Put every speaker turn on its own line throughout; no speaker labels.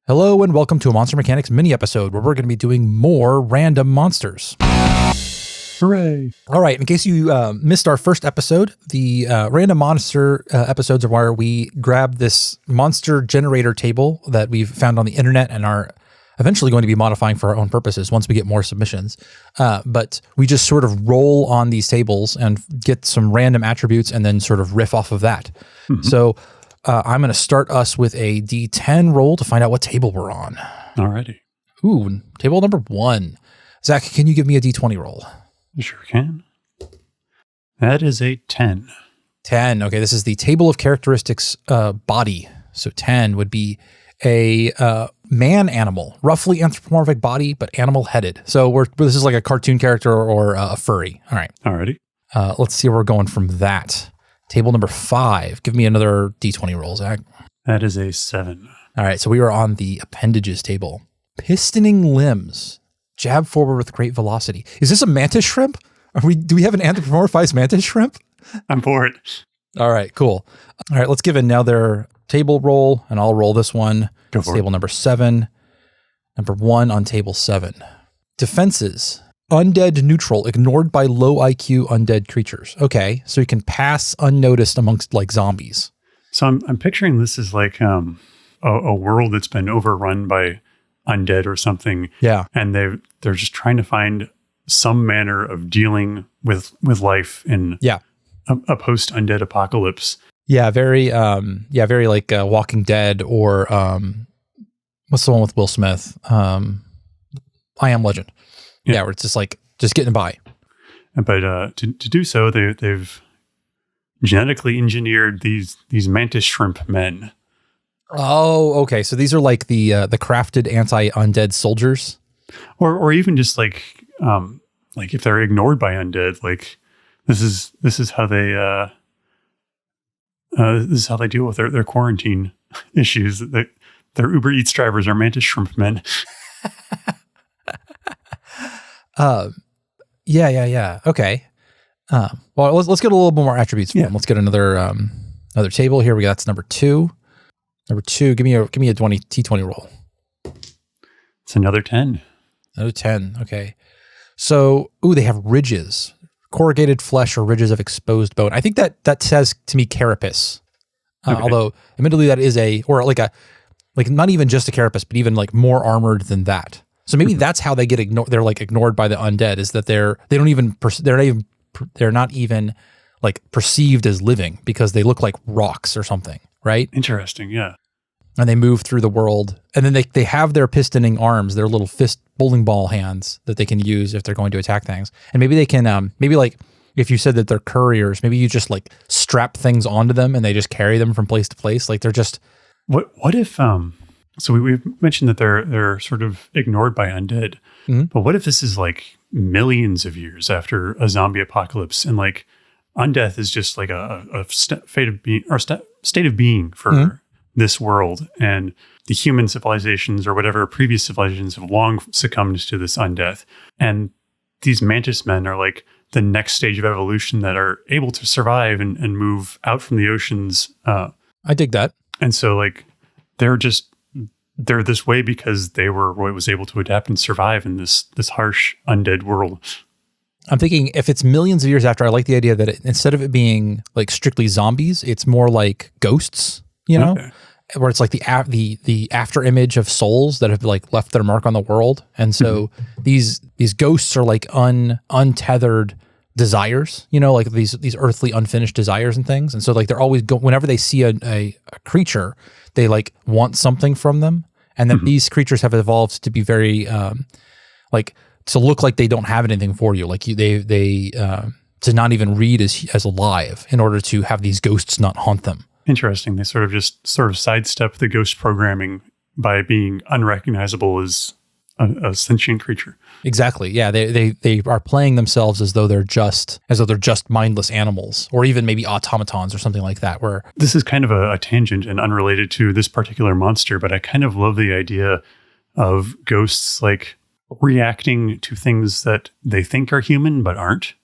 Hello and welcome to a Monster Mechanics mini episode where we're going to be doing more random monsters.
Hooray.
All right, in case you missed our first episode, the random monster episodes are where we grab this monster generator table that we've found on the internet and are eventually going to be modifying for our own purposes once we get more submissions. But we just sort of roll on these tables and get some random attributes and then sort of riff off of that. Mm-hmm. So I'm going to start us with a D10 roll to find out what table we're on.
Alrighty.
Ooh, table number 1. Zach, can you give me a D20 roll?
Sure can. That is a 10.
10. Okay, this is the table of characteristics body. So 10 would be a man animal, roughly anthropomorphic body, but animal headed. So this is like a cartoon character or a furry. All right.
Alrighty.
Let's see where we're going from that. Table number 5. Give me another D20 roll, Zach.
That is a 7.
All right, so we are on the appendages table. Pistoning limbs. Jab forward with great velocity. Is this a mantis shrimp? Do we have an anthropomorphized mantis shrimp?
I'm for it.
All right, cool. All right, let's give another table roll, and I'll roll this one.
Go for it.
Table number 7. Number 1 on table 7. Defenses. Undead neutral, ignored by low IQ undead creatures. Okay, so you can pass unnoticed amongst like zombies.
So I'm picturing this as like a world that's been overrun by undead or something.
Yeah.
And they're just trying to find some manner of dealing with life in a post-undead apocalypse.
Yeah, very like Walking Dead or what's the one with Will Smith? I Am Legend. Yeah, where it's just getting by.
But to do so, they've genetically engineered these mantis shrimp men.
Oh, okay. So these are like the crafted anti-undead soldiers,
or even just like if they're ignored by undead, like this is how they deal with their quarantine issues. Their Uber Eats drivers are mantis shrimp men.
Yeah. Okay. Well, let's get a little bit more attributes from them. Let's get another table here. That's number 2. Number 2, give me a T20 roll.
It's another 10.
Another 10. Okay. So, they have ridges, corrugated flesh or ridges of exposed bone. I think that says to me carapace.
Okay.
Although admittedly that is not even just a carapace, but even like more armored than that. So maybe that's how they get ignored. They're like ignored by the undead, is that they're not even like perceived as living because they look like rocks or something, right?
Interesting, yeah.
And they move through the world, and then they have their pistoning arms, their little fist bowling ball hands that they can use if they're going to attack things. And maybe they can maybe like if you said that they're couriers, maybe you just like strap things onto them and they just carry them from place to place. Like they're just
what if so we've mentioned that they're sort of ignored by undead, but what if this is like millions of years after a zombie apocalypse, and like undeath is just like a state of being for this world, and the human civilizations or whatever previous civilizations have long succumbed to this undeath, and these mantis men are like the next stage of evolution that are able to survive and move out from the oceans.
I dig that.
And so like they're this way because they were what was able to adapt and survive in this harsh undead world.
I'm thinking if it's millions of years after, I like the idea that instead of it being like strictly zombies, it's more like ghosts, know, where it's like the after image of souls that have like left their mark on the world. And so these ghosts are like untethered desires, like these earthly unfinished desires and things. And so like they're always whenever they see a creature, they like want something from them. And then these creatures have evolved to be very, to look like they don't have anything for you. Like they to not even read as alive in order to have these ghosts not haunt them.
Interesting. They sort of sidestep the ghost programming by being unrecognizable as a sentient creature.
Exactly. Yeah. They are playing themselves as though they're just mindless animals, or even maybe automatons or something like that. Where
this is kind of a tangent and unrelated to this particular monster, but I kind of love the idea of ghosts like reacting to things that they think are human but aren't.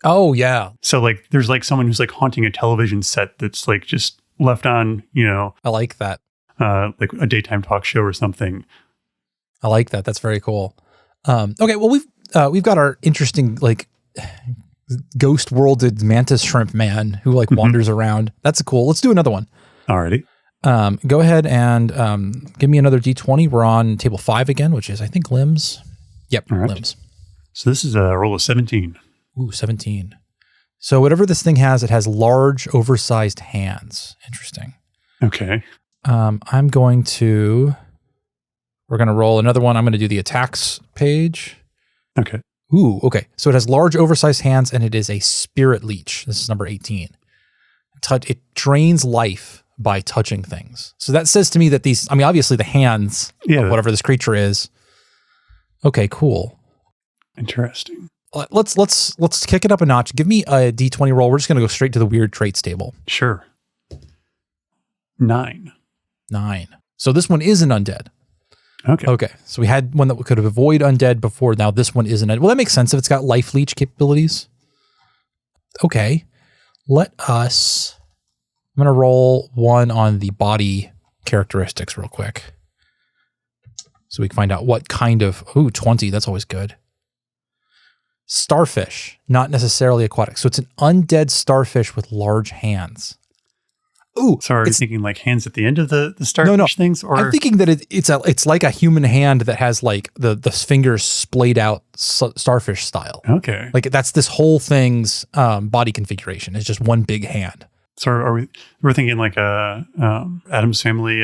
Oh yeah.
So like there's like someone who's like haunting a television set that's like just left on,
I like that.
like a daytime talk show or something.
I like that. That's very cool. Okay, well we've got our interesting like ghost worlded mantis shrimp man who like wanders around. That's cool. Let's do another one.
Alrighty.
Go ahead and give me another D20. We're on table 5 again, which is I think limbs. Yep,
All right.
limbs.
So this is a roll of 17.
Ooh, 17. So whatever this thing has, it has large, oversized hands. Interesting.
Okay.
We're going to roll another one. I'm going to do the attacks page.
Okay.
Ooh, okay. So it has large, oversized hands, and it is a spirit leech. This is number 18. It drains life by touching things. So that says to me that these, I mean, obviously the hands of whatever this creature is. Okay, cool.
Interesting.
Let's kick it up a notch. Give me a D20 roll. We're just going to go straight to the weird traits table.
Sure. 9.
So this one is an undead. Okay. So we had one that could avoid undead before. Now this one is an undead. Well, that makes sense if it's got life leech capabilities. Okay. I'm going to roll one on the body characteristics real quick. So we can find out what kind of, 20, that's always good. Starfish, not necessarily aquatic. So it's an undead starfish with large hands. Ooh.
So are you thinking like hands at the end of the starfish things? Or
I'm thinking that it's like a human hand that has like the fingers splayed out starfish style.
Okay.
Like that's this whole thing's body configuration. It's just one big hand.
So we're thinking like Addams Family.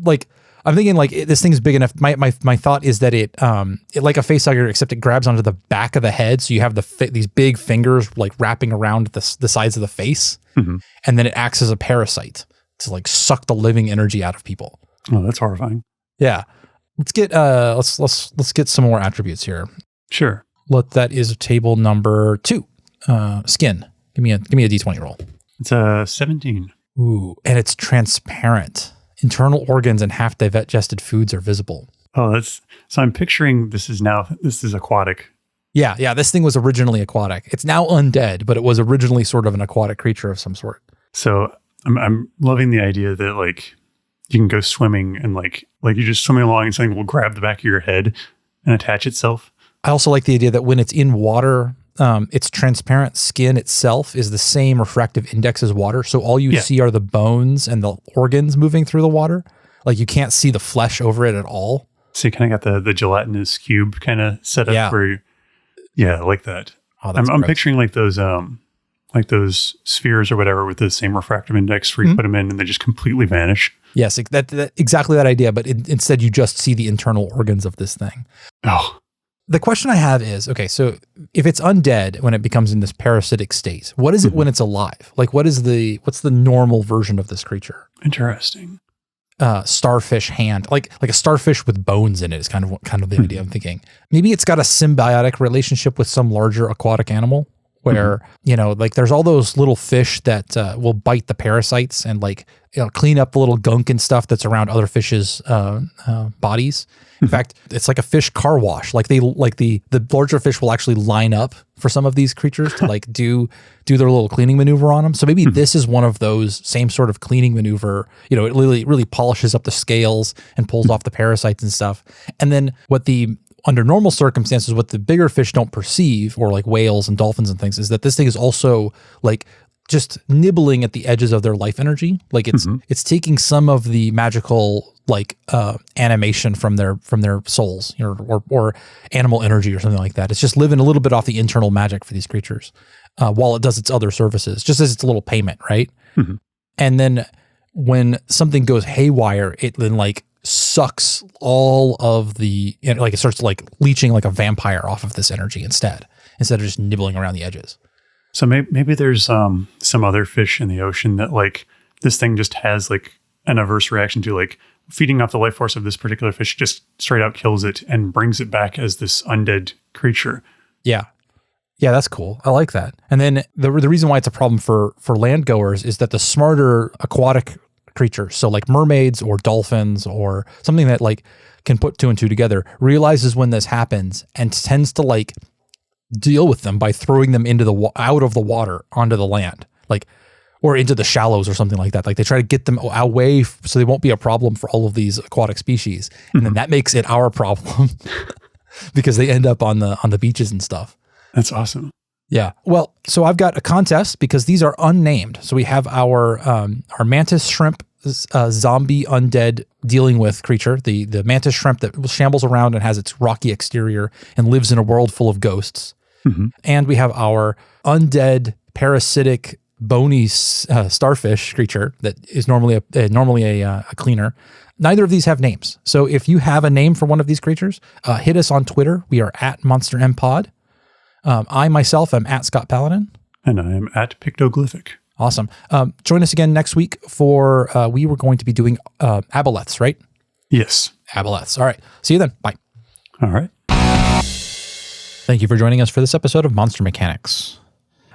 Like I'm thinking like this thing's big enough. My thought is that it like a facehugger, except it grabs onto the back of the head. So you have these big fingers like wrapping around the sides of the face. Mm-hmm. And then it acts as a parasite to like suck the living energy out of people.
Oh, that's horrifying.
Yeah. Let's get let's get some more attributes here.
Sure.
That is table number 2. Skin. Give me a D20 roll.
It's a 17.
Ooh, and it's transparent. Internal organs and half digested foods are visible.
Oh, so I'm picturing this is aquatic.
Yeah. This thing was originally aquatic. It's now undead, but it was originally sort of an aquatic creature of some sort.
So I'm loving the idea that like you can go swimming and like you're just swimming along and something will grab the back of your head and attach itself.
I also like the idea that when it's in water, its transparent skin itself is the same refractive index as water. So all you see are the bones and the organs moving through the water. Like you can't see the flesh over it at all.
So you kind of got the gelatinous cube kind of set up where I like that. Oh, I'm picturing like those spheres or whatever with the same refractive index where you put them in and they just completely vanish.
Yes, that exactly that idea. But instead you just see the internal organs of this thing.
Oh,
the question I have is, okay, so if it's undead when it becomes in this parasitic state, what is it when it's alive? Like what's the normal version of this creature?
Interesting.
Starfish hand, like a starfish with bones in it is kind of the idea I'm thinking. Maybe it's got a symbiotic relationship with some larger aquatic animal where, like there's all those little fish that will bite the parasites and like, clean up the little gunk and stuff that's around other fish's bodies. In fact, it's like a fish car wash. Like the larger fish will actually line up for some of these creatures to like do their little cleaning maneuver on them. So maybe this is one of those same sort of cleaning maneuver. It really polishes up the scales and pulls off the parasites and stuff. And then under normal circumstances, what the bigger fish don't perceive, or like whales and dolphins and things, is that this thing is also like just nibbling at the edges of their life energy. Like it's taking some of the magical like animation from their souls, or animal energy or something like that. It's just living a little bit off the internal magic for these creatures while it does its other services, just as its a little payment, right? Mm-hmm. And then when something goes haywire, it then like sucks all of the, like it starts like leeching like a vampire off of this energy instead of just nibbling around the edges.
So maybe there's some other fish in the ocean that like this thing just has like an averse reaction to, like feeding off the life force of this particular fish just straight out kills it and brings it back as this undead creature.
Yeah. Yeah, that's cool. I like that. And then the reason why it's a problem for land goers is that the smarter aquatic creatures, so like mermaids or dolphins or something that like can put 2 and 2 together, realizes when this happens and tends to like deal with them by throwing them out of the water onto the land. Like or into the shallows or something like that. Like they try to get them away so they won't be a problem for all of these aquatic species. And then that makes it our problem because they end up on the beaches and stuff.
That's awesome.
Yeah. Well, so I've got a contest because these are unnamed. So we have our mantis shrimp zombie undead dealing with creature, the mantis shrimp that shambles around and has its rocky exterior and lives in a world full of ghosts. And we have our undead parasitic bony starfish creature that is normally a cleaner. Neither of these have names. So if you have a name for one of these creatures, hit us on Twitter. We are at MonsterMPod. I myself am at Scott Paladin.
And I am at Pictoglyphic.
Awesome. Join us again next week for, we were going to be doing aboleths, right?
Yes.
Aboleths. All right. See you then. Bye.
All right.
Thank you for joining us for this episode of Monster Mechanics.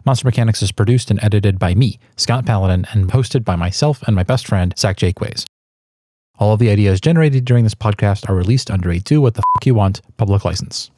Monster Mechanics is produced and edited by me, Scott Paladin, and hosted by myself and my best friend, Zach Jaquays. All of the ideas generated during this podcast are released under a Do What the F*** You Want public license.